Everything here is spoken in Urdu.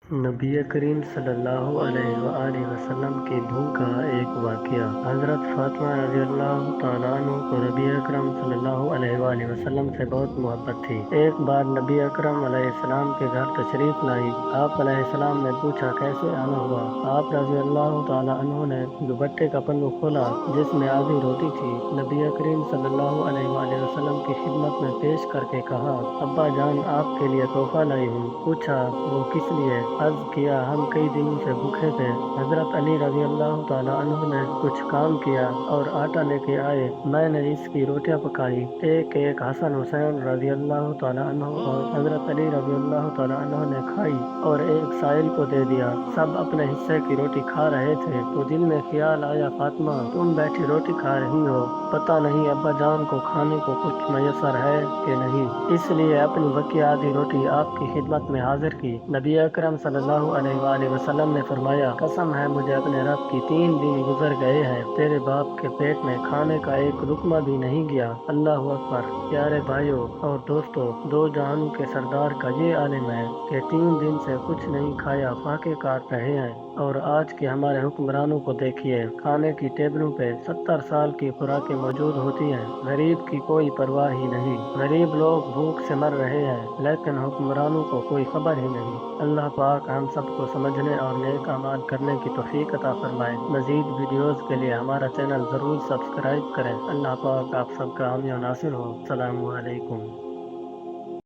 نبی کریم صلی اللہ علیہ وآلہ وسلم کی بھوک کا ایک واقعہ۔ حضرت فاطمہ رضی اللہ تعالیٰ عنہ کو نبی اکرم صلی اللہ علیہ وآلہ وسلم سے بہت محبت تھی۔ ایک بار نبی اکرم علیہ السلام کے گھر تشریف لائی۔ آپ علیہ السلام نے پوچھا کیسے آنا ہوا؟ آپ رضی اللہ تعالیٰ عنہ نے دوپٹے کا پلو کھولا جس میں آدھی روٹی تھی، نبی کریم صلی اللہ علیہ وآلہ وسلم کی خدمت میں پیش کر کے کہا، ابا جان آپ کے لیے تحفہ لائی ہوں۔ پوچھا وہ کس لیے؟ عرض کیا ہم کئی دنوں سے بھوکے تھے۔ حضرت علی رضی اللہ تعالیٰ عنہ نے کچھ کام کیا اور آٹا لے کے آئے، میں نے اس کی روٹیاں پکائی، ایک ایک حسن حسین رضی اللہ تعالیٰ عنہ اور حضرت علی رضی اللہ تعالیٰ عنہ نے کھائی اور ایک سائل کو دے دیا۔ سب اپنے حصے کی روٹی کھا رہے تھے تو دل میں خیال آیا فاطمہ تم بیٹھی روٹی کھا رہی ہو، پتہ نہیں ابا جان کو کھانے کو کچھ میسر ہے کہ نہیں، اس لیے اپنی بقیہ آدھی روٹی آپ کی خدمت میں حاضر کی۔ نبی اکرم صلی اللہ علیہ وآلہ وسلم نے فرمایا، قسم ہے مجھے اپنے رب کی 3 دن گزر گئے ہیں، تیرے باپ کے پیٹ میں کھانے کا ایک لقمہ بھی نہیں گیا۔ اللہ اکبر۔ پیارے بھائیوں اور دوستو، 2 جہانوں کے سردار کا یہ عالم ہے کہ 3 دن سے کچھ نہیں کھایا، فاقے کاٹ رہے ہیں، اور آج کے ہمارے حکمرانوں کو دیکھیے، کھانے کی ٹیبلوں پہ 70 سال کی خوراکیں موجود ہوتی ہیں، غریب کی کوئی پرواہ ہی نہیں، غریب لوگ بھوک سے مر رہے ہیں لیکن حکمرانوں کو کوئی خبر ہی نہیں۔ اللہ پاک ہم سب کو سمجھنے اور نیک اعمال کرنے کی توفیق عطا فرمائے۔ مزید ویڈیوز کے لیے ہمارا چینل ضرور سبسکرائب کریں۔ اللہ پاک آپ سب کا حامی و ناصر ہو۔ السلام علیکم۔